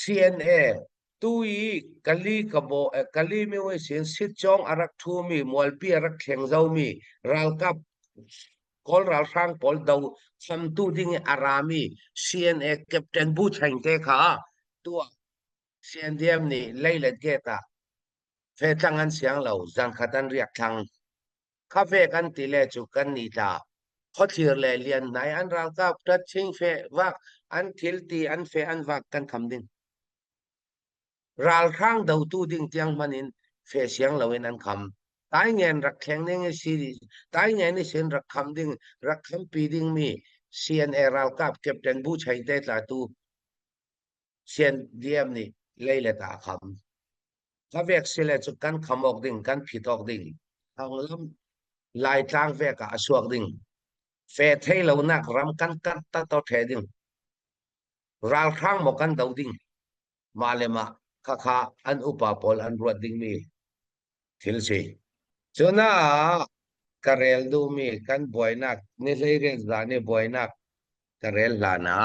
CNA tui kali kabo kali mi we sin sit chong arak thu mi molpi arak kheng zau mi ral kap kol ral sang pol dau sam tu ding arami CNA captain bu chain te kha tu CNDM ni leile ke ta fe tangan siang lo zan khatan riak thang kha fe kan ti le chu kan ni ta kho thir le lian nai an ral kap tat ching fe wak an thil ti an fe an wak kan kham ding ral khang dau tu ding tiang manin fe siang lawin an kham tai ngen rak kheng ning si tai ngen ni sin rak kham ding rak kham pi ding mi CNA ral kap captain bu chai te la tu CNDM ni leile ta kham kha vek sele chu kan khamok ding kan phitok ding hanglam lai tlang ve ka asuak ding fe thei lo nak ram kan kat ta to the ding ral khang mo kan dau ding malema kha an upa pol an ruat ding mi thil si chuna karel du mi kan boinak ni leiren zane boinak karel lana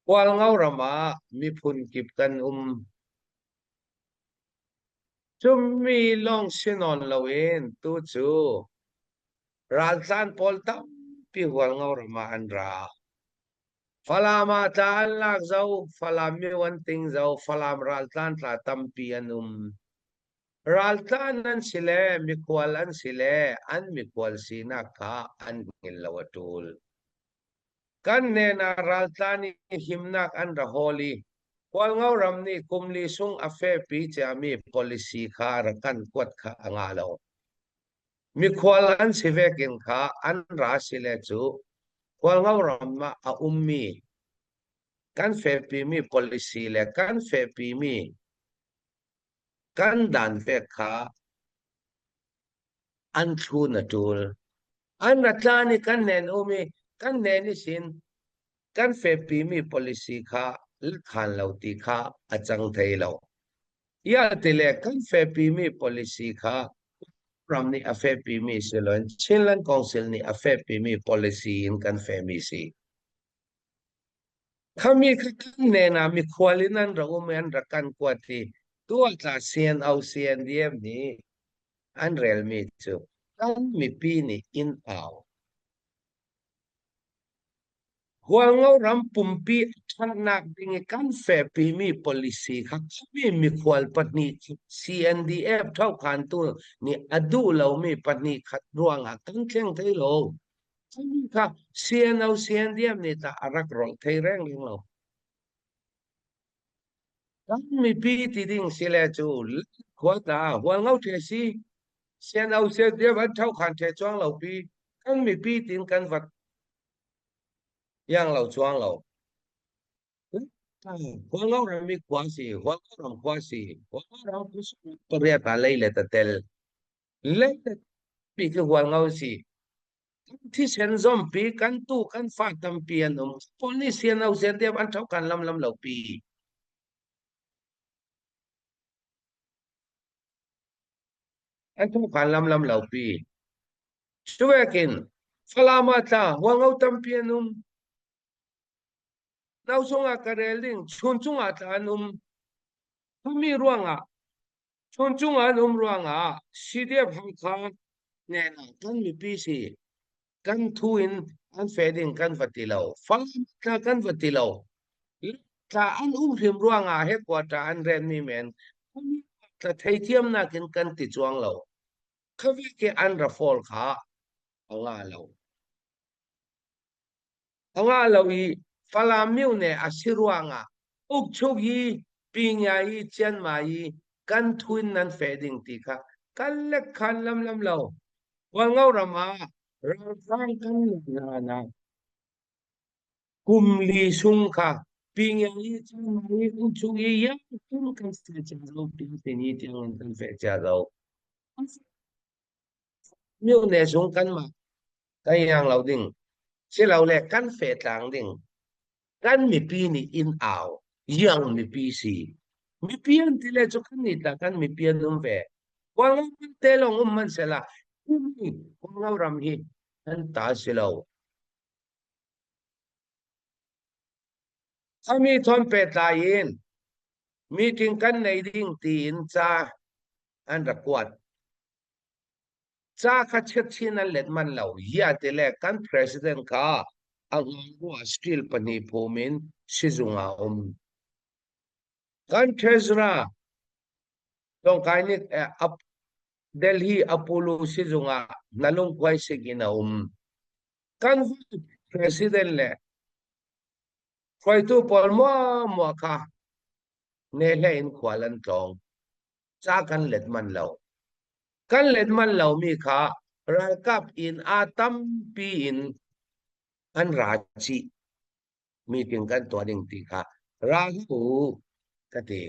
kwal ngau rama mi phun kip kan chum mi long sinon lawin tu chu ral san pol tam pi wal ngau rama an ra falama ta an lak zau falam mi wan ting zau falam ral san tla tam pi anum ral san an sile mi kwal an sile an mi kwal sina kha an ngil lawatul kan ne na ral san ni himnak an ra holi kwal ngau ram ni kumli sung afe pi cha mi policy kha ra kan kwat kha anga lo mi kwal an sivekin kha an ra sile chu kwal ngau ram ma a ummi kan fe pi mi policy le kan fe pi mi kan dan fe kha an thu na tul an ratlani kan nen umi kan nen sin kan fe pi mi policy kha lakhan lo ti kha achang thei lo ya tele kan fe pi mi policy kha from ni afe pi mi silon chinlan council ni afe pi mi policy in kan fe mi si kami kan nena mi khwalinan ra umen ra kan kwati tua tla sian au sian diem ni an rel mi chu kan mi pi ni in au huang ngau ram pumpi thanak ding kan fe pi mi policy kha mi mi khwal patni CNDF thau khan tu ni adu lo mi patni khat ruang a kan thleng thei lo kha CNO CNDF ni ta arak rol thei reng ling lo kan mi pi ti ding sile chu khwa ta huang ngau the si CNO CNDF thau khan the chwang lo pi kan mi pi tin kan wat yang lo chuang lo huang ngau ram mi kwa si huang ngau ram kwa si huang ngau ram ku su pariya ta lei le ta tel le pi ke huang ngau si thi sen zom pi kan tu kan fa tam pi an pol ni sian au sian de an thau kan lam lo pi an thau kan lam lo pi chuwekin falama ta huang ngau tam pi anum nau songa kareling chun chunga ta mi ruanga chun chunga ruanga CDF kha ne na kan mi pi si kan thuin an feding kan vatilo falama kan vatilo ta an hrim ruanga he kwata an ren mi men ta theithiam na kan ti chuang lo khawi ke an ra fol kha anga lo I falamiu ne asiruanga uk chugi pinya I chen mai kan thuin nan feding ti kha kan lek khan lam lo wa ngau rama rang sang kan na kumli sung kha pinya I chen mai uk chugi ya kun kan sta cha zo pi te ni tiang kan fe cha zo miu ne sung kan ma kai yang lo ding si lo le kan fe tlang ding kan mi pi ni in ao yang mi pi si mi pi an ti le chu kan ni ta kan mi pi an ve wang te long man se la ni wang ram hi an ta si lo Kami thon petayin meeting kan nei ding tin cha an rakwat cha kha chet chin an let man lo ya te le kan president ka ang wa still pani phomin sizunga kan treasurer dong kai ni Delhi Apollo sizunga nalung kwai sigina kan president le kwai tu pol mo kha ne le in khwalan tong cha kan let man lo kan let man lo mi kha ral kap in atam pi in an raji meeting kan to ding ti kha ra hu ka ti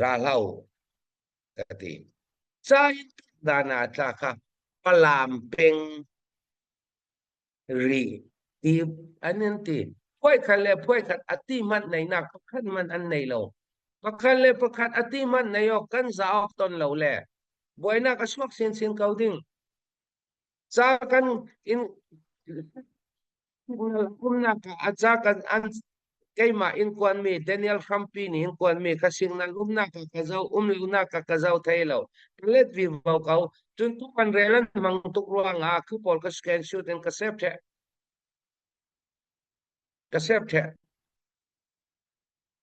ra lau ka ti cha dana cha kha palam peng ri ti anin ti phoi khan le phoi khat ati man nei nak khan man an nei lo pakhan le pakhat ati man nei ok kan za ok ton lo le boina ka swak sin sin kauding cha kan in kumna ka acha kan an keima in kwan mi Daniel Khampi ni in kwan mi ka signal umna ka kazau luna ka kazau thailo let vi vau kau tun tu kan relan mang tuk ruang a khu pol ka scan shoot in ka sep the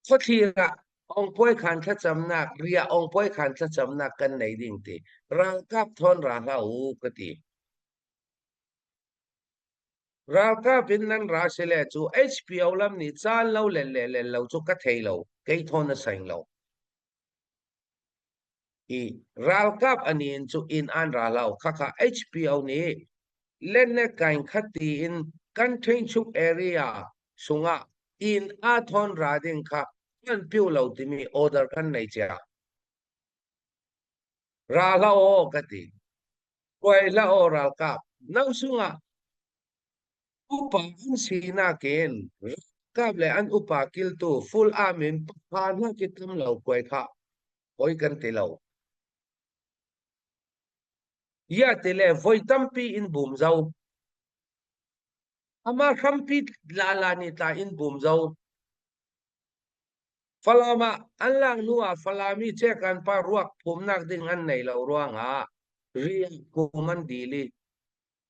khothira ong poi khan tha chamnak ria ong poi khan tha chamnak kan nei ding ti rang kap thon ra ha u ka ti ra ka pin nan ra sele chu HPO lam ni chan lo le lo chu ka thei lo kei thon na sain lo I ral kap anin chu in an ra lo kha HPO ni len ne kain khati in kan thain chuk area sunga in a thon ra ding kha kan piu lo ti mi order kan nei cha ra la o ka ti koi la o ral kap nau sunga upa an sina ken kap le an upa kil tu full amin pa na kitam lo koi kha koi kan te lo ya te le voi tampi in bum zau ama khampi la ni ta in bum zau falama an lang nuwa falami che kan pa ruak phum nak ding an nei lo ruanga ria ku man dili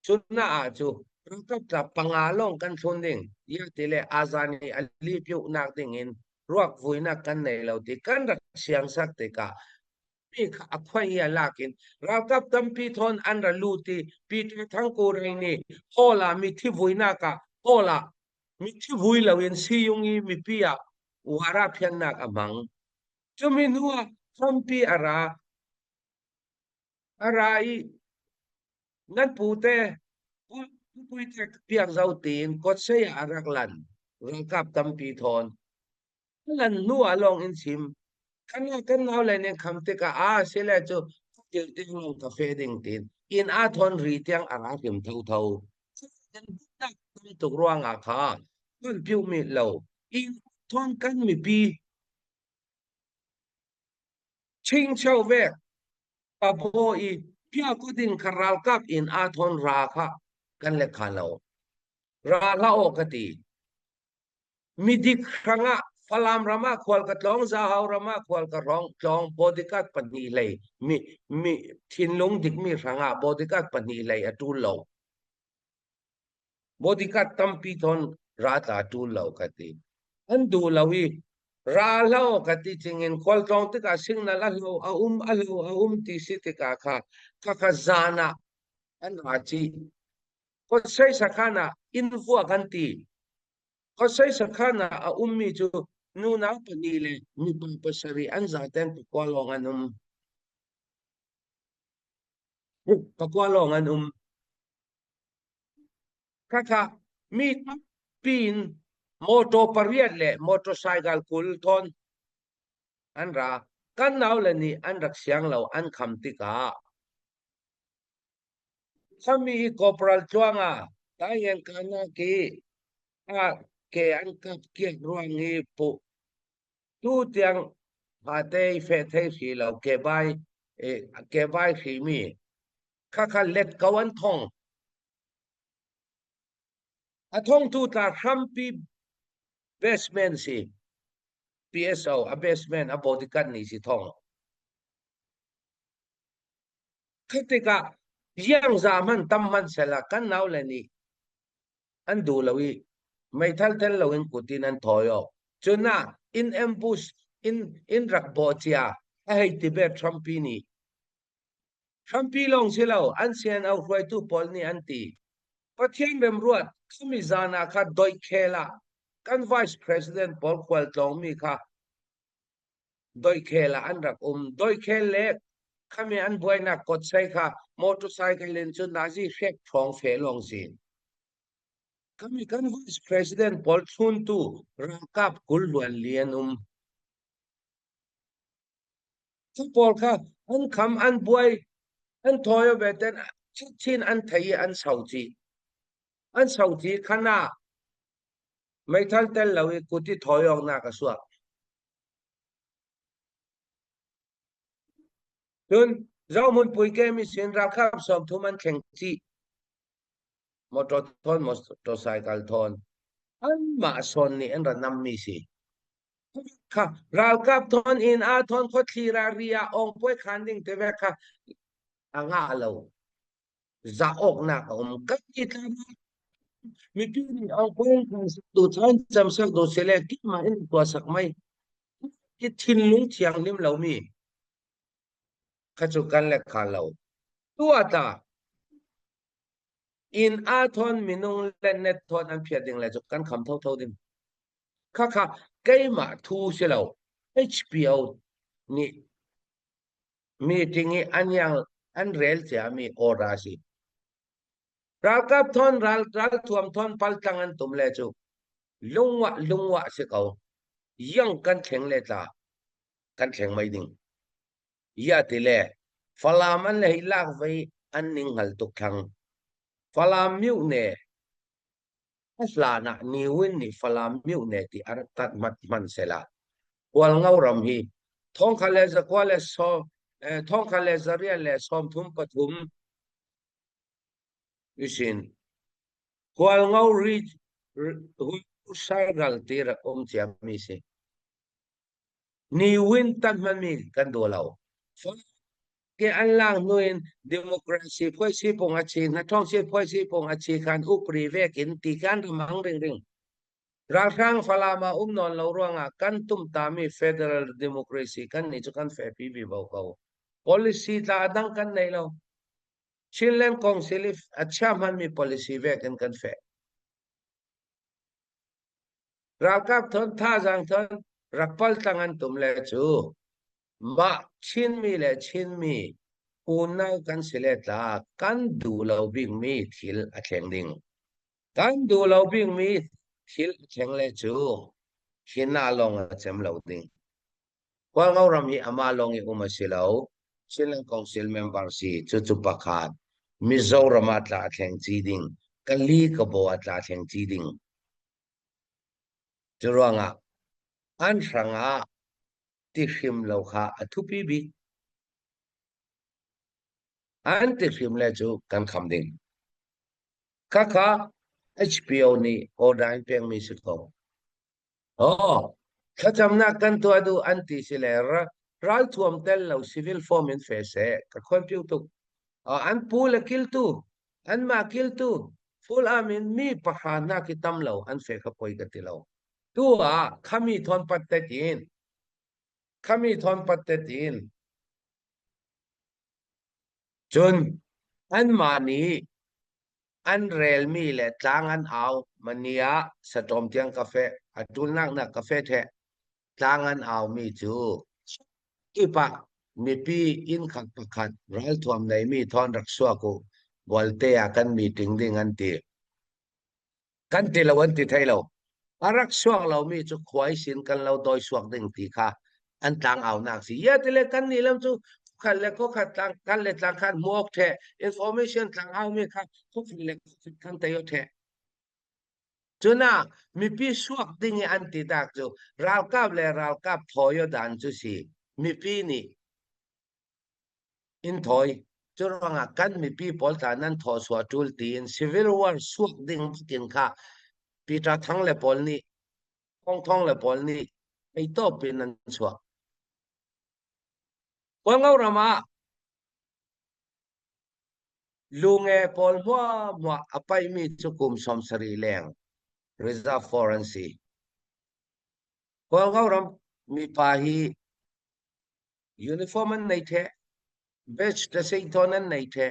chuna a chu rangkap ta pangalong kan thun ding ya te le azani ali pyu nak ding in ruak vui nak kan nei lo ti kan rak siang sak te ka mi kha akhwai ya lakin rangkap tampi thon an ra lu ti pi thang ko rai ni hola mi thi vui na ka hola mi thi vui lo in si yungi mi pi ya wara phian nak amang chumin huwa tampi ara I nan pute pui te piak zau tin kot se arak lan rangkap tampi thon lan nu along in sim kan nau le ne kham te ka se le chu til ting long ka fe ding tin in a thon ri tiang ara kim thau kan tak tuk ruang a kha kun piu mi lo in thon kan mi pi ching chau ve pa bo I pia ko din kharal kap in a thon ra kha kan le kha lo ra la o ka ti mi dik khanga falam rama khwal ka tlong za haw rama khwal ka rong tlong bodyguard pani lei mi thin long dik mi ranga bodyguard pani lei atu lo bodyguard tampi thon ra ta tu lo ka ti an du lawi ra lo ka ti chingin khwal tlong te ka signal a lo ti si te ka kha zana an ra chi ko sei sakana info kan ti ko sei sakhana a ummi chu nu na panile mi pasari an zaten pakwalong kaka mi pin moto pariat le motorcycle kul thon an ra kan naw le ni an rak siang lo an kham ti ka sami corporal chuanga ta yen kana ki a ke an kap ki ruang ni pu tu tiang ha te fe the si lo ke bai si mi kaka let kawan thong a thong tu ta Trumpy basement si PSO a basement a bodyguard ni si thong ketika yang zaman tamman sela kan naw le ni an du lawi mai thal tel lawin kutin an thoyo chuna in ambush in rakbotia a hei tibet Trumpy ni Trumpy long silo an sian au roi tu pol ni anti pathian bem ruat khami zana kha doi khela kan vice president pol kwal tong mi kha doi khela an rak doi khele khami an boina kot sai kha motorcycle len chu nazi hrek thong fe long sin kami kan vice president pol thun tu rangkap kul luan lian pol kha an kham an boi an thoyo beten chin an thai an sauti khana mai thal tel lawi kuti thoyong na ka suak chun zau mun pui ke mi sin ra khap som thu man kheng chi motorcycle thon an ma son ni an ranam mi si kha ral kap thon in a thon kho thira ria ong poi khan ding te ve kha anga lo za ok na ka ka ti tha mi pi ni ong poi khan tu chan cham sak do select ki ma in to sak mai ki thin lung thiang lim lo mi kha chu kan le kha lo tua ta in a thon minung le net thon an phia ding le chu kan kham thau ding kha kai ma thu se lo HBO ni meeting ni anyang an rel cha mi ora si ral kap thon ral thuam thon pal tangan tum le chu lungwa se kau yang kan theng le ta kan theng mai ding ya ti le falam an le lak vai an ning hal tuk thang falam miu ne aslana ni win ni falam miu ne ti aratat mat man sela wal ngau ram hi thong khale za kwale so thong khale za ria le som thum pathum isin wal ngau ri sai gal ti ra chiam mi se ni win tan man mi kan do law ke an lang nuin democracy phoi si pong a chi na thong si phoi si pong a chi khan upri vek in ti kan mang ring rang falama non lo ruanga kan tum ta mi federal democracy kan ni chu kan fe pi bi bo ko policy ta dang kan nei lo chilen council acha man mi policy vek kan fe rakap thon tha jang thon rakpal tangan tum le chu ma chin mi unau kan seleta kan du lo bing mi thil a thleng ding kan du lo bing mi thil thleng le chu hina long a chem lo ding kwal ngau ram hi ama long i silo chilen council member si chu pakhat Mizoram atla thleng chi ding kali ka bo atla thleng chi ding churawanga an hranga ti hrim lo kha athu pi bi an ti hrim le chu kan kham ding kha HBO ni odain peng mi sit ko khachamna kan to adu anti silera ral thuam tel lo civil form in face ka computer an pul kil tu an ma kil tu full amin mi pahana ki tamlo an fe kha poi ka tilo tua khami thon pattetin chun an mani an rel mi le tlang an aw mania satom tiang cafe atul na cafe the tlang an aw mi chu ipa mi pi in khat pakhat ral thuam nei mi thon rak swa ko bolte a kan meeting ding an ti kan ti lawan ti thailo arak swak lo mi chu khwai sin kan lo doi swak ding ti kha an tlang aw nak si ya tile kan ni lam chu khan le ko khat tlang kan le tlang khan mok the information tlang aw mi kha ko le kan te yo the chuna mi pi swak ding an ti dak chu ral kap thoyo dan chu si mi pi ni in thoi churanga kan mi pi pol ta nan tho swa tul ti in civil war swak ding kin kha ปีตาทั้งและปอลนี่คงท้องและปอลนี่ไอ้ตอเป็นนันชัวปอลเงารามาลุงปอลมัวอภัยมีจุกุมสมสรีแรงreserve forency ปอลเงารามมีปาฮียูนิฟอร์มนั้นไม่แท้เบชแต่สิ่งทอนั้นไม่แท้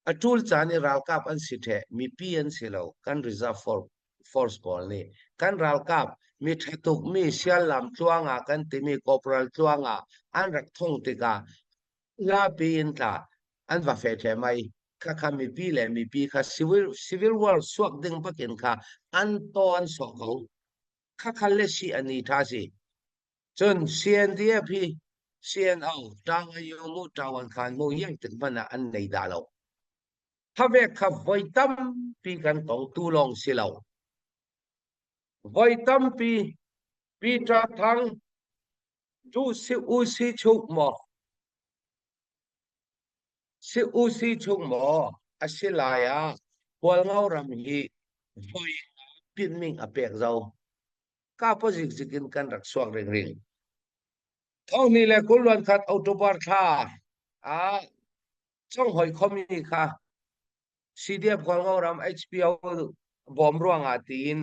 อทูลจานี่รัลกับอันสิแท้มีพีอันสิเลวกัน reserve force ปอลนี่กันรัลกับมีทัตุกมีเสียลลำจวงกันที่มีคอร์ปอรัลจวงอันรักทงติกาลาปีนตาอันว่าเฟเทไม่ข้ามีปีเลยมีปีข้า civil war สวกดึงปักินข้าอันตอนสองข้าเลสีอันนี้ท่าสิจนเซียนที่พี่เซียนเอาจางอายุมุจาวันขันมุยังถึงปัญหาอันในดาเราถ้าเวกข้าไว้ตั้มปีกันต้องตูลองสิเราไว้ตั้มปีจะทั้งดูสิอุสิชุกหมอสิอุสิชุกหมออาศิลายาพวกเรารำฮีไว้ปินมิงอเปกเราข้าพเจ้ากินกันรักสวกเร่งๆเท่านี้แหละคุณวันขัดอัตบาร์ท่าช่องหอยคอมีค่ะซีดีเอฟของเรารำ HBO บอมร่วงตีน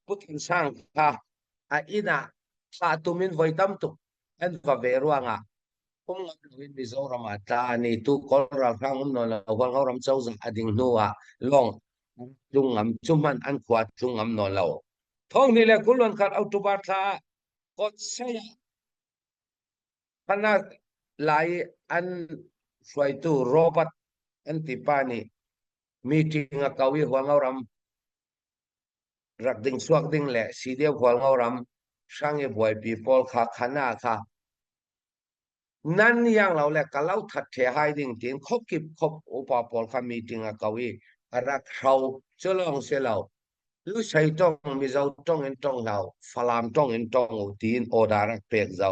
พุทธสร้างค่ะอินะสาตุมินไว้ตั้มตุกอันว่าเวร่วงผมงานวินมิโซรามาตานี่ตุกอลราครั้งผมนอนแล้วของเรารำเจ้าสังอดิ่งนัวลองจุงงำจุมันอันขวาจุงงำนอนเราท้องนี่แหละคุณวันขัดอัตบาร์ท่ากดเสียขนาดหลายอันช่วยตัวโรบอทอันติปานี่มีจริงกับเขาหัวเรารำรักดิ่งสวกดิ่งแหละสีเดียวหัวเรารำช่างบวยปีพอลขาขนาค่ะนั่นยังเราแหละก็เราถัดเทให้ดิ่งจริงคบกิบคบอุปปอลขามีจริงกับเขารักเขาเชื่อลองเสียเรารู้ใช้ต้องมีเราต้องเห็นต้องเราฟลามต้องเห็นต้องอุทินโอดารักเปียกเรา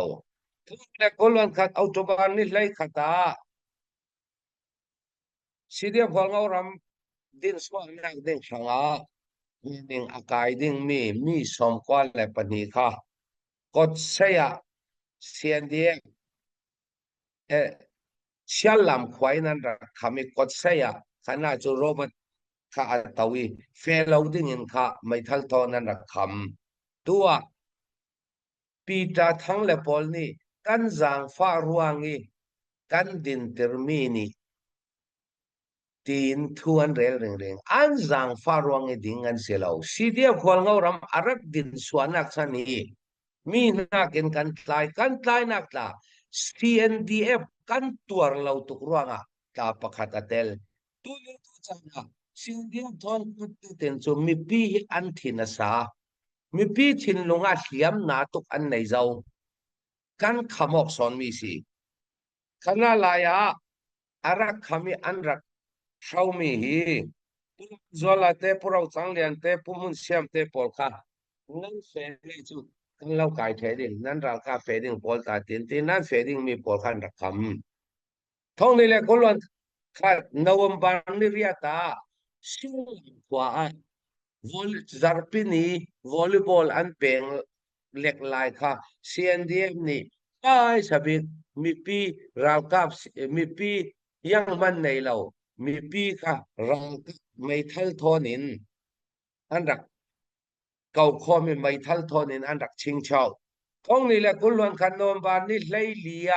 ทุกแต่คนวันขัดอัตบานนี่เลยขัดสีเดียวของเรารำดิ่งสวกนักดิ่งช่างมีดิ่งอากาศดิ่งมีสมควรและปณิค่ะกดเสียเสียนเดียเชียลำควายนั้นรักขามีกดเสียขณะจูโรบข้าตาวีเฟลาวดิ่งอินข้าไม่ทัลทอนั้นรักคำตัวปีตาทั้งเลปอลนี่กันจางฟ้ารวงนี่กันดินเตอร์มีนี่ตีนทวนเรลเร่งอันจางฟ้ารวงนี่ดิ่งกันเสียแล้วสีเดียวควงเรารำอารักดินสวนนักสันนี่มีนักเอ็นกันตายนักตา CNDF กันตัวเราตุกรวงตาปะขัดเตลตัวนี้ตัวจังCNDF ทอนกุดเต็นจมมีปีอันทินสามีปีทินลงเสียมนาตุกอันไหนเจ้ากันขมอกสอนมีสิขณะลายอารักขมีอันรักเช่ามีฮีจวลาเตปเราสังเลียนเตปุมุนเสียมเตปอลค่ะนั่นเฟรจุดกันเราไก่เฟดิ้งนั่นราคาเฟดิ้งปอลตาตินที่นั่นเฟดิ้งมีปอลขันรักคำท้องนี่แหละคนวันขัดนวมบันนิริยตาชิวกว่าวอลจาร์ปินีวอลเลย์บอลอันเป็นเล็กลายค่ะเซียนดีเอ็มนี่ไอ้สบิดมีปีราลกับมีปียังมันในเรามีปีค่ะรังไม่ทัลทอนินอันรักเก่าข้อไม่ทัลทอนินอันรักชิงเช่าท้องนี่แหละคุณล้วนขันนวมบานนี่เลยเลีย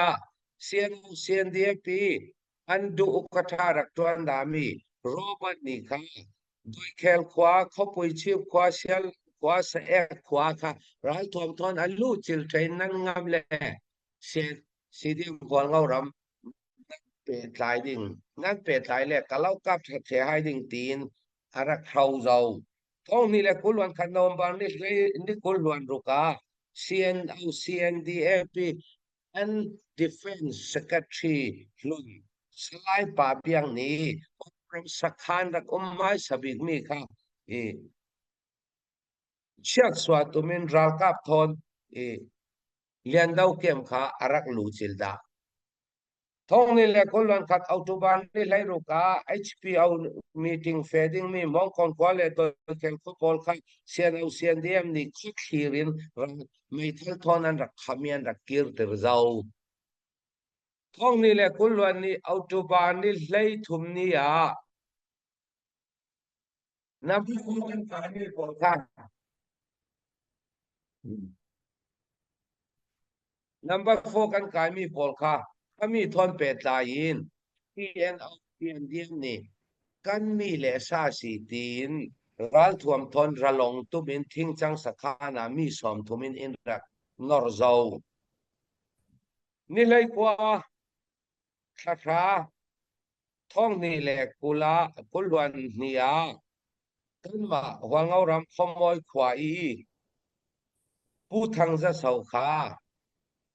เซียนดีเอปีอันดูอุกทารักตัวอันดามีโรบันนี่ค่ะด้วยแคลขวาเขาปุยชิบขวาเชียลขวาเสกขวาค่ะร้ายทอมทอนอันลู่จิลเทรนนั่งงามเลยเสียสีเดียวก่อนเรารำเป็ดลายดิ่งนั่นเป็ดลายแหละก็เล่ากับเสียให้ดิ่งตีนอารักเขาเราท้องนี่แหละคุณล้วนขันนวมบานนี่เลยนี่คุณล้วนรุกาCNDF and Defense Secretary ลุนสลายป่าเปียงนี้พร้อมสักขานรักไม้สบิกมีค่ะเชือกสวัสดิ์มินรัลกับทอนเลียนดาวเกมค่ะอารักลูจิลดา ท้องนี่แหละคนล้วนขัดเอาตุบานนี่ไล่รูกา HPO meeting fading มีมองคนกว่าเลยตัวแข่งฟุตบอลค่ะเซียนเอาเซียนเดียมนี่คิดขีรินไม่ทันทอนันรักขมียนรักกิรติรเจ้าท้องนี่แหละคนล้วนนี่เอาตุบานนี่ไล่ทุ่มนี่นับผู้กันการนี่พอค่ะNumber 4 กันกายมีพอค่ะถ้ามีทอนเป็ดตายินที่เอ็นเอาเพียนเดียนนี่กันมีเลสาสีตีนรัลทวมทอนระลงตุมินทิ้งจังสกานามีสอมตุมินอินรักนอร์เจ้านี่เลยกว่าคาท้องนี่แหละกุลากุลวันนียากันมาหวังเอารำขโมยควายผู้ทังจะเสาขา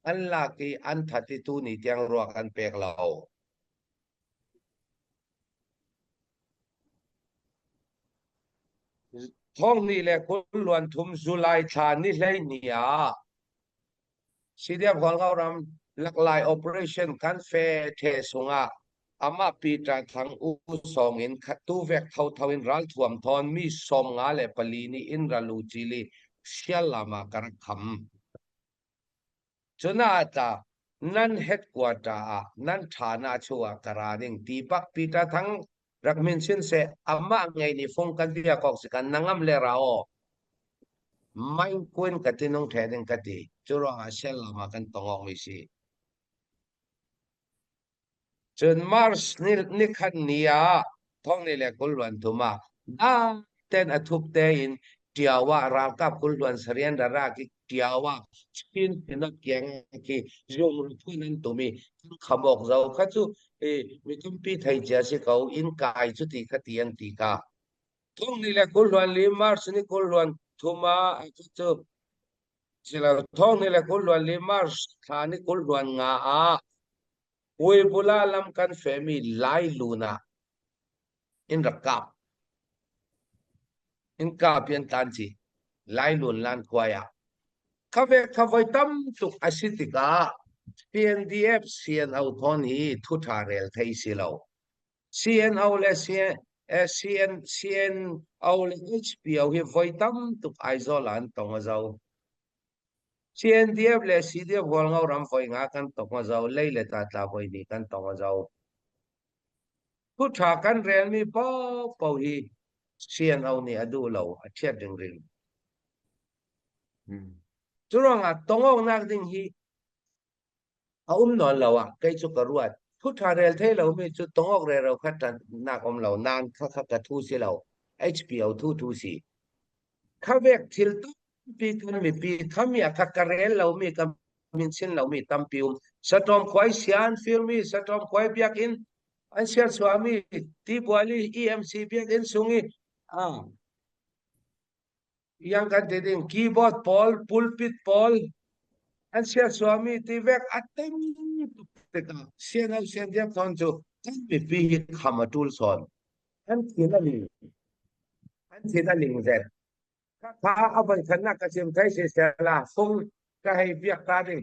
อันลากีอันทัติตูนี่เตียงรัวกันเปกเราท้องนี่แหละคนล้วนทุมจุลายชานี่เลยเนี่ยสิเดียบของเรารำหลักหลาย operation กันเฟเทสงะอามาปีตาทังอุสองอินขัตูเวกเท่าทวินรัลทวมทอนมีสมงาเลปลีนีอินรัลูจิลีเชียลามากระคำจนาตานั่นเฮดกว่าตานั่นฐานาชัวกราดิงตีปักปีตาทังรักมินสินเสอามาไงนี่ฟงกันเดียกอกสิกันนังอำเลราโอไม่ควรกตินงแทนกติจุรอาเชลลามากันตององวิสิจนมาร์สนิคันเนียท้องนี่แหละกุลวันทุมาเต้นอทุบเตอินเดียวว่าราวกับกุลวันเสรียนดารากิเดียวว่าชินนักแกงกิจงรูปนั้นตุมีขบอกเราคัจุมีคุมปีไทยเจสิเขาอินกายจุติคติยันติกาท้องนี่แหละกุลวันลิมาร์สนี่กุลวันทุมาจุสิลาท้องนี่แหละกุลวันลิมาร์สฐานี่กุลวันงาวยบุลาลัมกันเฟมิไลลูนาอินรักกับอินกาเปียนตันจีไลลูนลันควายขวายตั้มตุกอาศิติกา PNDF เซียนเอาทอนฮีทุทาเรลไทยสิเราเซียนเอาเลเซียนเซียนเอาเล HP เอาฮีไว้ตั้มตุกไอโซลันตองเจ้า CNDF เล CDF วอลเงารำไฟงากันตองเจ้าเลยเลตาตาไฟดีกันตองเจ้าทุทากันเรลมีป้อฮีเซียนเอานี่อดูเราเทียดดึงเริงจุรองตองนักดิ่งฮีเอานอนเราใกล้จุกรวดพุทธาเรลเทเรามีจุดตองเรเราคัดนักเรานานกระทูสิเรา HPO 224ข้าเวกทิลตุปีกันมีปีถ้ามีอักเรลเรามีกำมินสินเรามีตัมปิวสตอมควายเซียนฟิลมีสตอมควายเบียกินอันเชียสวามีที่บัวลี EMC เบียกินสุงียังกันเด็ดคีย์บอร์ดพอลพูลปิดพอลอันเชียสวามีที่เวกอัตเต็มตุกตะเซียนเอาเซียนเดียบตอนจูกันมีปีขมาตูลสอนอันที่นั่นลิงเสร็จถ้าเอาไปขนาดกระเทียมไทยเสียละฟงก็ให้เบียกตาดิ